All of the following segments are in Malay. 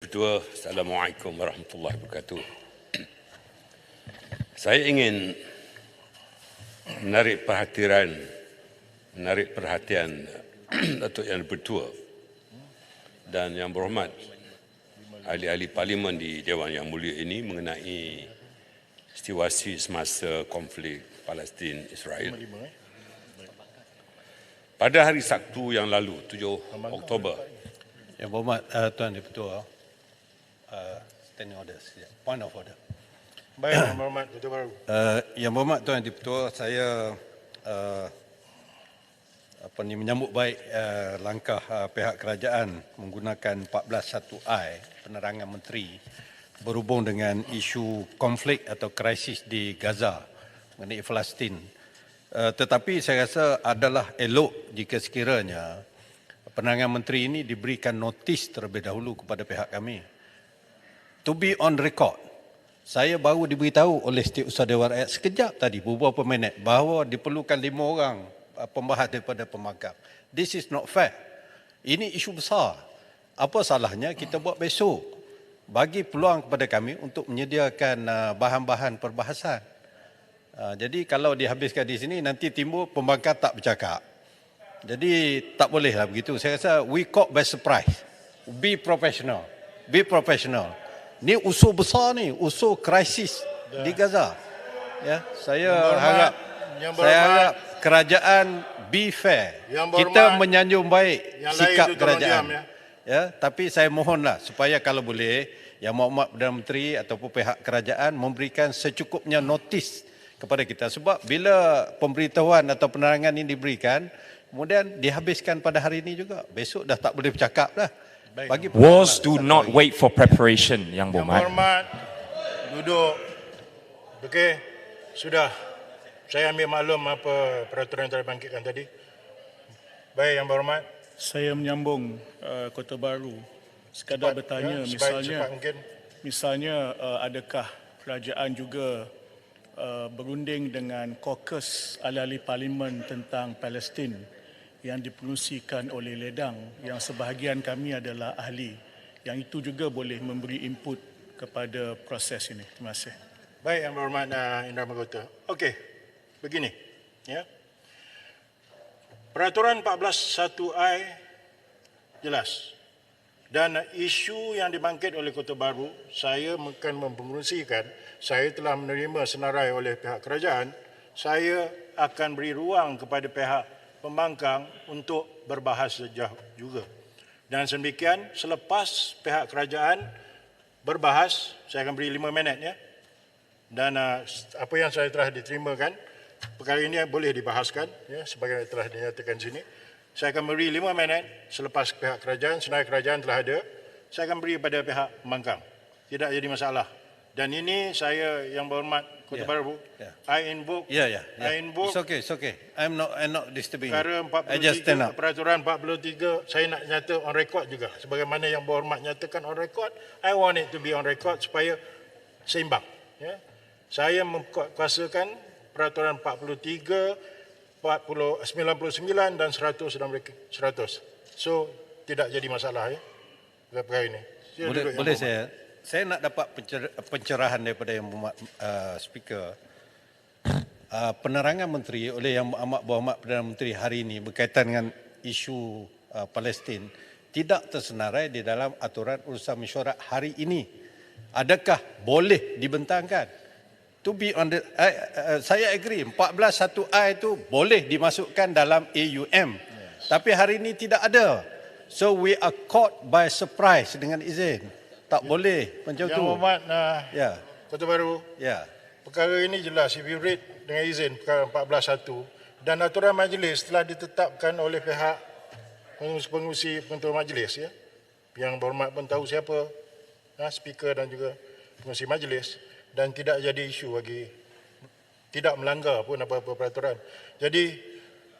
Ketua, Assalamualaikum warahmatullahi wabarakatuh. Saya ingin menarik perhatian Datuk Yang Bertua dan Yang Berhormat ahli-ahli parlimen di Dewan Yang Mulia ini mengenai situasi semasa konflik Palestin-Israel. Pada hari Sabtu yang lalu, 7 Oktober, Yang Berhormat Tuan Di-Pertua, standing order, point of order. Baik, Yang Berhormat Ketua Baru. Yang Berhormat Tuan Di-Pertua, saya menyambut baik langkah pihak kerajaan menggunakan 14.1I penerangan menteri berhubung dengan isu konflik atau krisis di Gaza mengenai Palestin. Tetapi saya rasa adalah elok jika sekiranya penerangan menteri ini diberikan notis terlebih dahulu kepada pihak kami. To be on record, saya baru diberitahu oleh Setiausaha Dewan Rakyat sekejap tadi, beberapa minit, bahawa diperlukan 5 orang pembahas daripada pemangkang. This is not fair. Ini isu besar. Apa salahnya kita buat besok? Bagi peluang kepada kami untuk menyediakan bahan-bahan perbahasan. Jadi kalau dihabiskan di sini, nanti timbul pembangkang tak bercakap. Jadi tak bolehlah begitu. Saya rasa we caught by surprise. Be professional. Be professional. Ni usul besar ni, usul krisis di Gaza. Ya, saya harap kerajaan be fair. Kita menyanjung baik sikap kerajaan. Ya, tapi saya mohonlah supaya kalau boleh Yang Berhormat Perdana Menteri ataupun pihak kerajaan memberikan secukupnya notis kepada kita, sebab bila pemberitahuan atau penerangan ini diberikan kemudian dihabiskan pada hari ini juga, besok dah tak boleh bercakap dah. Bagi Wars do not wait for preparation, Yang Berhormat. Yang Berhormat, duduk. Okey, sudah. Saya ambil maklum apa peraturan yang telah dibangkitkan tadi. Baik, Yang Berhormat. Saya menyambung Kota Baru. Sekadar bertanya, misalnya adakah kerajaan juga berunding dengan caucus ahli-ahli parlimen tentang Palestin yang dipengerusikan oleh Ledang, yang sebahagian kami adalah ahli, yang itu juga boleh memberi input kepada proses ini. Terima kasih. Baik, Yang Berhormat Indra Mahkota. Okey, begini. Ya. Peraturan 14.1I jelas. Dan isu yang dibangkit oleh Kota Baru, saya akan mempengerusikan, saya telah menerima senarai oleh pihak kerajaan, saya akan beri ruang kepada pihak pembangkang untuk berbahas sejauh juga. Dan sedemikian, selepas pihak kerajaan berbahas, saya akan beri 5 minit ya. Dan apa yang saya telah diterimakan, perkara ini boleh dibahaskan ya, sebagaimana telah dinyatakan sini. Saya akan beri 5 minit selepas pihak kerajaan, senarai kerajaan telah ada, saya akan beri pada pihak pembangkang. Tidak jadi masalah. Dan ini saya Yang Berhormat Kota Baru, I invoke. I invoke. It's okay. I'm not disturbing. Perkara 43, peraturan 43, saya nak nyata on record juga. Sebagaimana Yang Berhormat nyatakan on record, I want it to be on record supaya seimbang. Ya. Saya mengkuasakan peraturan 43, 99 dan 100 dan 100. So, tidak jadi masalah ya. Perkara ini. Boleh saya nak dapat pencerahan daripada Yang Berhormat Speaker. Penerangan menteri oleh Yang Amat Berhormat Perdana Menteri hari ini berkaitan dengan isu Palestin tidak tersenarai di dalam aturan urusan mesyuarat hari ini. Adakah boleh dibentangkan? To be on the, saya agree 14.1I itu boleh dimasukkan dalam AUM. Tapi hari ini tidak ada. So we are caught by surprise dengan izin. Tak boleh macam tu. Yang Berhormat Kota Baru. Perkara ini jelas, if you read dengan izin perkara 14.1 dan aturan majlis telah ditetapkan oleh pihak pengurusi penentu majlis ya. Yang Berhormat pun tahu siapa speaker dan juga pengurusi majlis. Dan tidak jadi isu bagi, tidak melanggar pun apa-apa peraturan. Jadi,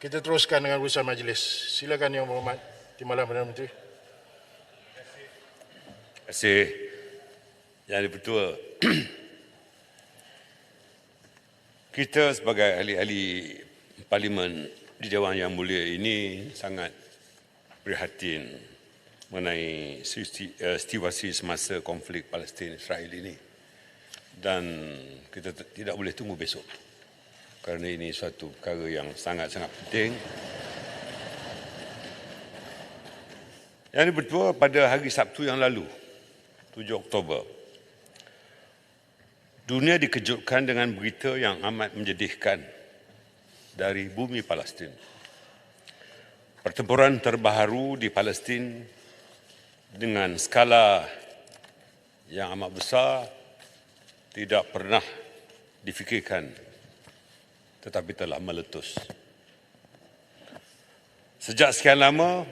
kita teruskan dengan urusan majlis. Silakan Yang Berhormat Timbalan Perdana Menteri. terima kasih Yang Di-Pertua. Kita sebagai ahli-ahli parlimen di Dewan Yang Mulia ini sangat prihatin mengenai situasi semasa konflik Palestin-Israel ini. Dan kita tidak boleh tunggu besok kerana ini suatu perkara yang sangat-sangat penting. Yang betul, pada hari Sabtu yang lalu, 7 Oktober, dunia dikejutkan dengan berita yang amat menjedihkan dari bumi Palestin. Pertempuran terbaru di Palestin dengan skala yang amat besar tidak pernah difikirkan tetapi telah meletus. Sejak sekian lama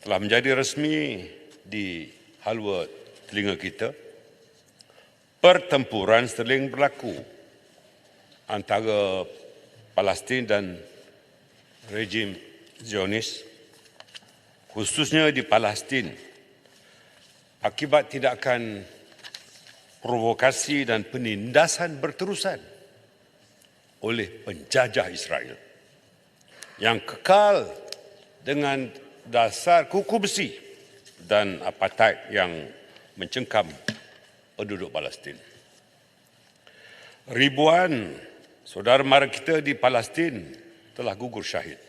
telah menjadi resmi di halua telinga kita, pertempuran sedang berlaku antara Palestin dan rejim Zionis, khususnya di Palestin, akibat tindakan provokasi dan penindasan berterusan oleh penjajah Israel yang kekal dengan dasar kuku besi dan apartheid yang mencengkam penduduk Palestin. Ribuan saudara mara kita di Palestin telah gugur syahid,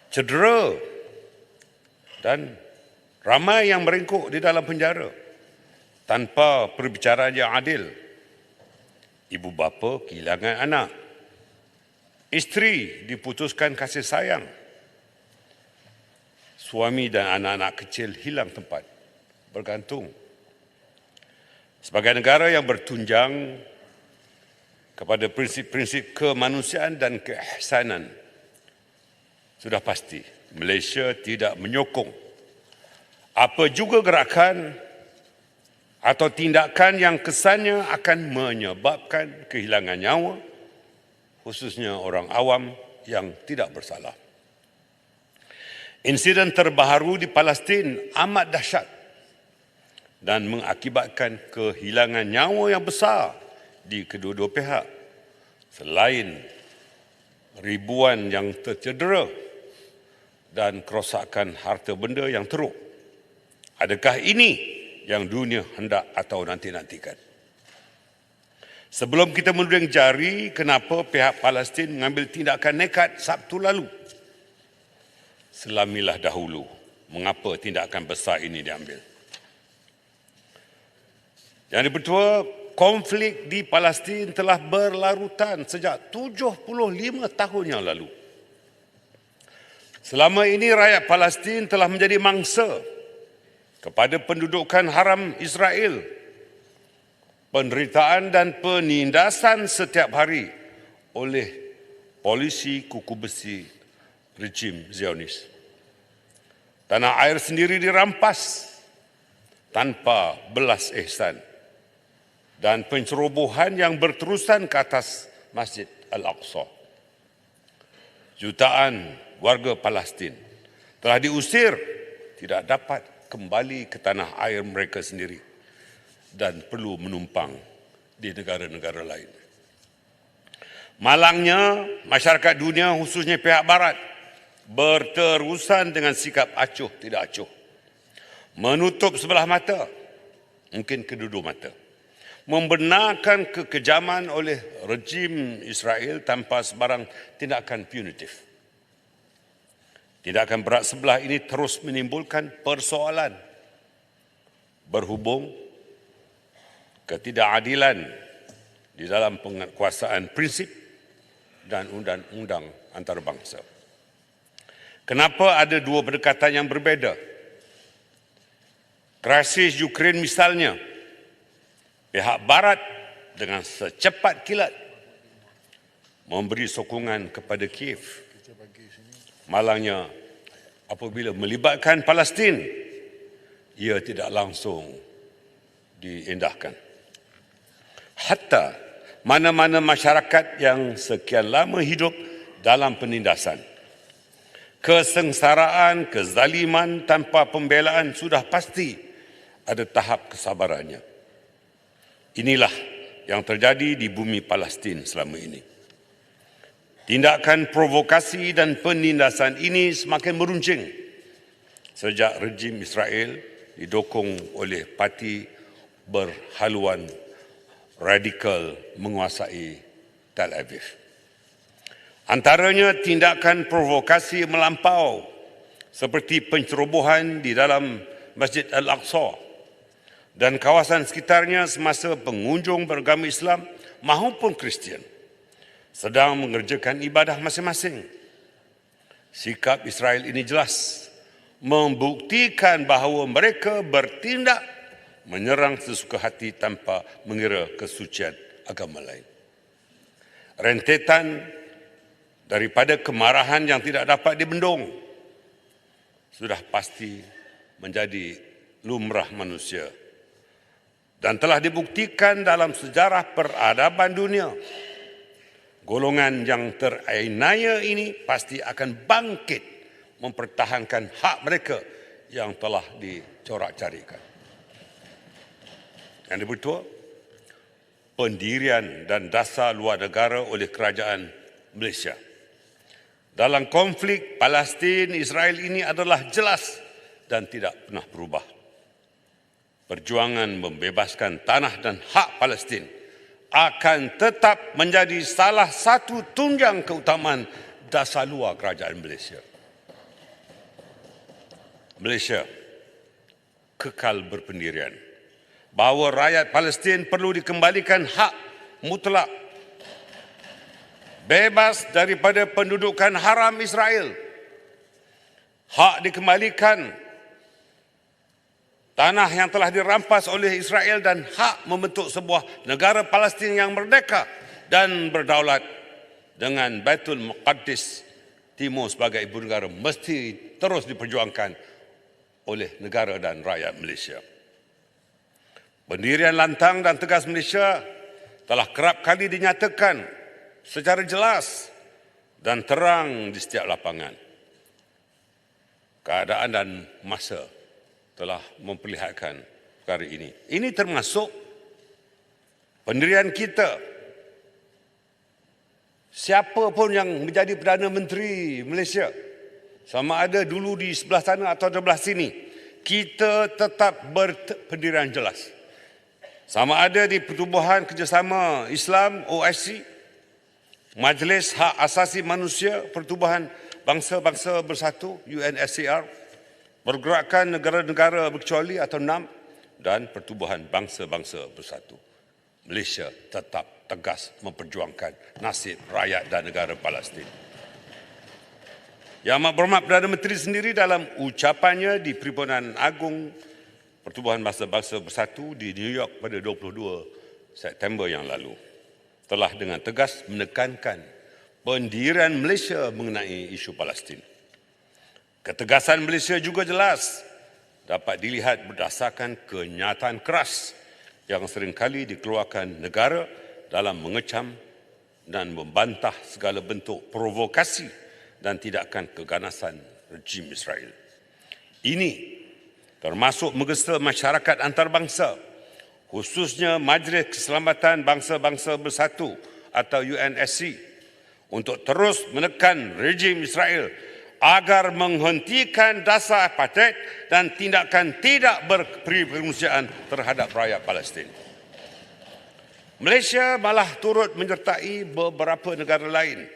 cedera dan ramai yang meringkuk di dalam penjara tanpa perbicaraan yang adil. Ibu bapa kehilangan anak, isteri diputuskan kasih sayang, suami dan anak-anak kecil hilang tempat bergantung. Sebagai negara yang bertunjang kepada prinsip-prinsip kemanusiaan dan keihsanan, sudah pasti Malaysia tidak menyokong apa juga gerakan atau tindakan yang kesannya akan menyebabkan kehilangan nyawa, khususnya orang awam yang tidak bersalah. Insiden terbaru di Palestin amat dahsyat dan mengakibatkan kehilangan nyawa yang besar di kedua-dua pihak, selain ribuan yang tercedera dan kerosakan harta benda yang teruk. Adakah ini yang dunia hendak atau nanti-nantikan? Sebelum kita menuding jari kenapa pihak Palestin mengambil tindakan nekat Sabtu lalu, selamilah dahulu mengapa tindakan besar ini diambil. Yang dipertua, konflik di Palestin telah berlarutan sejak 75 tahun yang lalu. Selama ini rakyat Palestin telah menjadi mangsa kepada pendudukan haram Israel, penderitaan dan penindasan setiap hari oleh polisi kuku besi rejim Zionis. Tanah air sendiri dirampas tanpa belas ihsan dan pencerobohan yang berterusan ke atas Masjid Al-Aqsa. Jutaan warga Palestin telah diusir, tidak dapat kembali ke tanah air mereka sendiri dan perlu menumpang di negara-negara lain. Malangnya, masyarakat dunia khususnya pihak barat berterusan dengan sikap acuh tidak acuh, menutup sebelah mata, mungkin kedua mata, membenarkan kekejaman oleh rejim Israel tanpa sebarang tindakan punitif. Tindakan berat sebelah ini terus menimbulkan persoalan berhubung ketidakadilan di dalam penguasaan prinsip dan undang-undang antarabangsa. Kenapa ada dua pendekatan yang berbeza? Krisis Ukraine misalnya, pihak barat dengan secepat kilat memberi sokongan kepada Kiev. Malangnya, apabila melibatkan Palestin, ia tidak langsung diindahkan. Hatta mana-mana masyarakat yang sekian lama hidup dalam penindasan, kesengsaraan, kezaliman tanpa pembelaan sudah pasti ada tahap kesabarannya. Inilah yang terjadi di bumi Palestin selama ini. Tindakan provokasi dan penindasan ini semakin meruncing sejak rejim Israel didukung oleh parti berhaluan radikal menguasai Tel Aviv. Antaranya tindakan provokasi melampau seperti pencerobohan di dalam Masjid Al-Aqsa dan kawasan sekitarnya semasa pengunjung beragama Islam maupun Kristian sedang mengerjakan ibadah masing-masing. Sikap Israel ini jelas membuktikan bahawa mereka bertindak menyerang sesuka hati tanpa mengira kesucian agama lain. Rentetan daripada kemarahan yang tidak dapat dibendung sudah pasti menjadi lumrah manusia dan telah dibuktikan dalam sejarah peradaban dunia. Golongan yang teraniaya ini pasti akan bangkit mempertahankan hak mereka yang telah dicorak-carikan. Yang kedua, pendirian dan dasar luar negara oleh kerajaan Malaysia. Dalam konflik Palestin-Israel ini adalah jelas dan tidak pernah berubah. Perjuangan membebaskan tanah dan hak Palestin akan tetap menjadi salah satu tunjang keutamaan dasar luar kerajaan Malaysia. Malaysia kekal berpendirian bahawa rakyat Palestin perlu dikembalikan hak mutlak bebas daripada pendudukan haram Israel. Hak dikembalikan tanah yang telah dirampas oleh Israel dan hak membentuk sebuah negara Palestin yang merdeka dan berdaulat dengan Baitul Maqdis Timur sebagai ibu negara mesti terus diperjuangkan oleh negara dan rakyat Malaysia. Pendirian lantang dan tegas Malaysia telah kerap kali dinyatakan secara jelas dan terang di setiap lapangan. Keadaan dan masa telah memperlihatkan perkara ini. Ini termasuk pendirian kita. Siapa pun yang menjadi Perdana Menteri Malaysia, sama ada dulu di sebelah sana atau di sebelah sini, kita tetap berpendirian jelas. Sama ada di Pertubuhan Kerjasama Islam OIC, Majlis Hak Asasi Manusia Pertubuhan Bangsa-Bangsa Bersatu UNSCR, Pergerakan Negara-Negara Berkecuali atau NAM dan Pertubuhan Bangsa-Bangsa Bersatu. Malaysia tetap tegas memperjuangkan nasib rakyat dan negara Palestin. Yang Amat Berhormat Perdana Menteri sendiri dalam ucapannya di Perhimpunan Agung Pertubuhan Bangsa-Bangsa Bersatu di New York pada 22 September yang lalu telah dengan tegas menekankan pendirian Malaysia mengenai isu Palestin. Ketegasan Malaysia juga jelas dapat dilihat berdasarkan kenyataan keras yang seringkali dikeluarkan negara dalam mengecam dan membantah segala bentuk provokasi dan tindakan keganasan rejim Israel. Ini termasuk menggesa masyarakat antarabangsa, khususnya Majlis Keselamatan Bangsa-Bangsa Bersatu atau UNSC, untuk terus menekan rejim Israel agar menghentikan dasar apartheid dan tindakan tidak berperikemanusiaan terhadap rakyat Palestin. Malaysia malah turut menyertai beberapa negara lain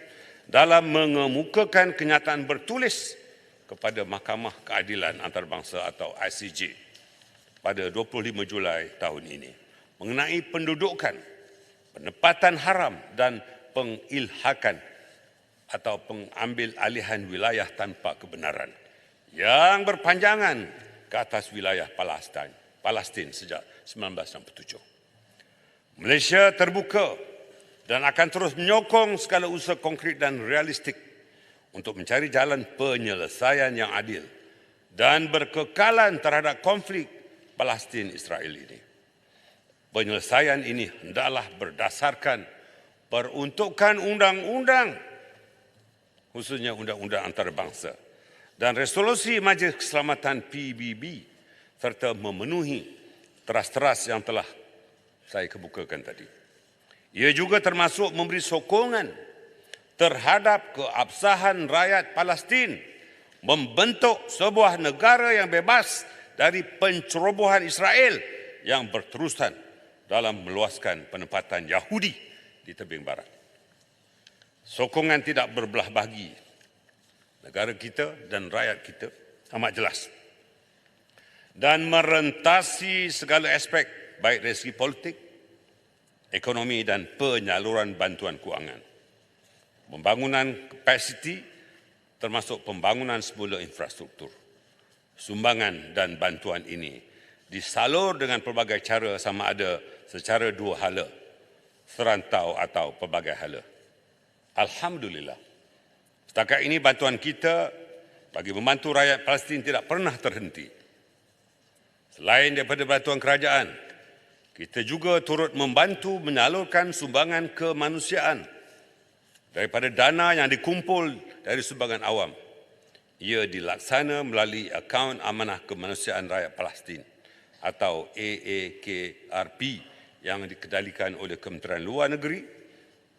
dalam mengemukakan kenyataan bertulis kepada Mahkamah Keadilan Antarabangsa atau ICJ pada 25 Julai tahun ini mengenai pendudukan, penempatan haram dan pengilhakan atau pengambil alihan wilayah tanpa kebenaran yang berpanjangan ke atas wilayah Palestin sejak 1967. Malaysia terbuka dan akan terus menyokong segala usaha konkret dan realistik untuk mencari jalan penyelesaian yang adil dan berkekalan terhadap konflik Palestin-Israel ini. Penyelesaian ini hendaklah berdasarkan peruntukan undang-undang, khususnya undang-undang antarabangsa dan resolusi Majlis Keselamatan PBB serta memenuhi teras-teras yang telah saya kemukakan tadi. Ia juga termasuk memberi sokongan terhadap keabsahan rakyat Palestin membentuk sebuah negara yang bebas dari pencerobohan Israel yang berterusan dalam meluaskan penempatan Yahudi di tebing barat. Sokongan tidak berbelah bagi negara kita dan rakyat kita amat jelas dan merentasi segala aspek baik dari segi politik, ekonomi dan penyaluran bantuan kewangan. Pembangunan kapasiti termasuk pembangunan semula infrastruktur. Sumbangan dan bantuan ini disalur dengan pelbagai cara sama ada secara dua hala, serantau atau pelbagai hala. Alhamdulillah, setakat ini bantuan kita bagi membantu rakyat Palestin tidak pernah terhenti. Selain daripada bantuan kerajaan, kita juga turut membantu menyalurkan sumbangan kemanusiaan daripada dana yang dikumpul dari sumbangan awam. Ia dilaksana melalui akaun amanah kemanusiaan rakyat Palestin atau AAKRP yang dikendalikan oleh Kementerian Luar Negeri.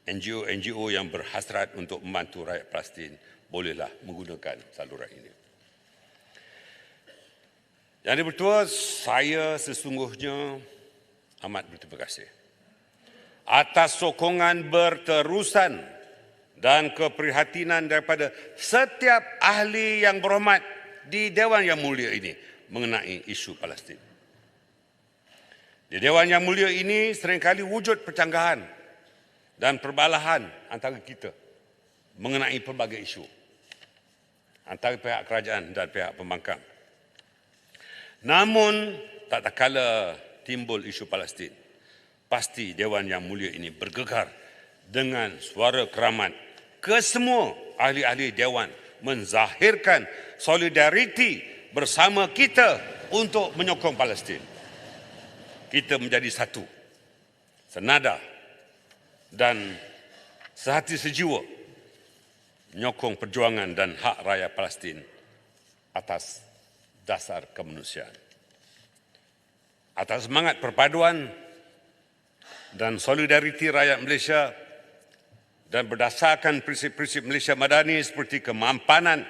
NGO-NGO yang berhasrat untuk membantu rakyat Palestin bolehlah menggunakan saluran ini. Yang Dipertua, saya sesungguhnya amat berterima kasih atas sokongan berterusan dan keprihatinan daripada setiap ahli yang berhormat di Dewan Yang Mulia ini mengenai isu Palestin. Di Dewan Yang Mulia ini seringkali wujud percanggahan dan perbalahan antara kita mengenai pelbagai isu antara pihak kerajaan dan pihak pembangkang. Namun, tak kala timbul isu Palestin, pasti Dewan Yang Mulia ini bergegar dengan suara keramat kesemua ahli-ahli Dewan menzahirkan solidariti bersama kita untuk menyokong Palestin. Kita menjadi satu, senada dan sehati sejiwa menyokong perjuangan dan hak rakyat Palestin atas dasar kemanusiaan. Atas semangat perpaduan dan solidariti rakyat Malaysia dan berdasarkan prinsip-prinsip Malaysia Madani seperti kemampanan,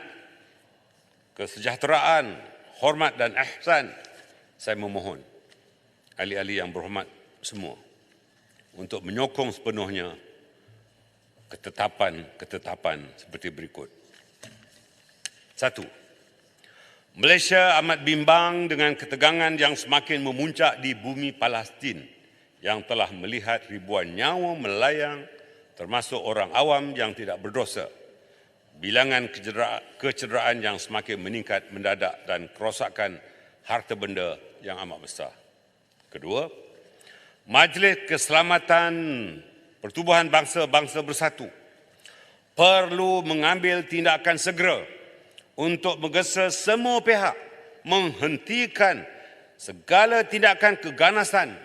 kesejahteraan, hormat dan ihsan, saya memohon ahli-ahli yang berhormat semua untuk menyokong sepenuhnya ketetapan seperti berikut. 1. Malaysia amat bimbang dengan ketegangan yang semakin memuncak di bumi Palestin yang telah melihat ribuan nyawa melayang termasuk orang awam yang tidak berdosa, bilangan kecederaan yang semakin meningkat mendadak dan kerosakan harta benda yang amat besar. Kedua, Majlis Keselamatan Pertubuhan Bangsa-Bangsa Bersatu perlu mengambil tindakan segera untuk menggesa semua pihak menghentikan segala tindakan keganasan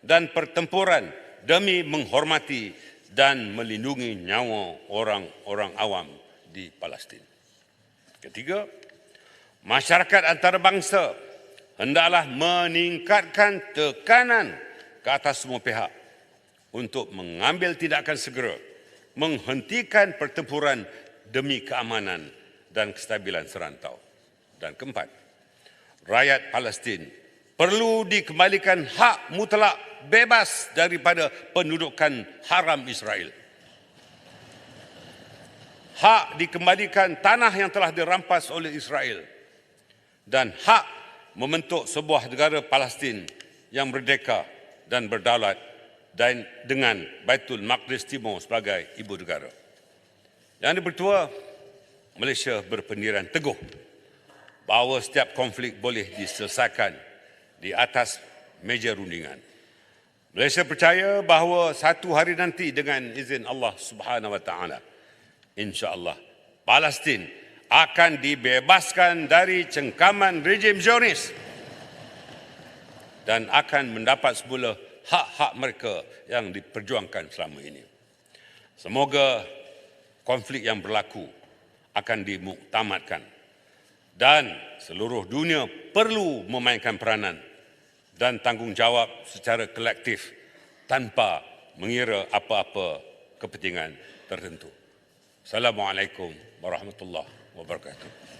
dan pertempuran demi menghormati dan melindungi nyawa orang-orang awam di Palestin. Ketiga, masyarakat antarabangsa hendaklah meningkatkan tekanan ke atas semua pihak untuk mengambil tindakan segera menghentikan pertempuran demi keamanan dan kestabilan serantau. Dan keempat, rakyat Palestin perlu dikembalikan hak mutlak bebas daripada pendudukan haram Israel. Hak dikembalikan tanah yang telah dirampas oleh Israel dan hak membentuk sebuah negara Palestin yang merdeka dan berdaulat dan dengan Baitul Maqdis Timur sebagai ibu negara. Yang Dipertua, Malaysia berpendirian teguh bahawa setiap konflik boleh diselesaikan di atas meja rundingan. Malaysia percaya bahawa satu hari nanti dengan izin Allah Subhanahu Wa Taala, insya-Allah Palestin akan dibebaskan dari cengkaman rejim Zionis dan akan mendapat semula hak-hak mereka yang diperjuangkan selama ini. Semoga konflik yang berlaku akan dimuktamadkan dan seluruh dunia perlu memainkan peranan dan tanggungjawab secara kolektif tanpa mengira apa-apa kepentingan tertentu. Assalamualaikum warahmatullahi wabarakatuh.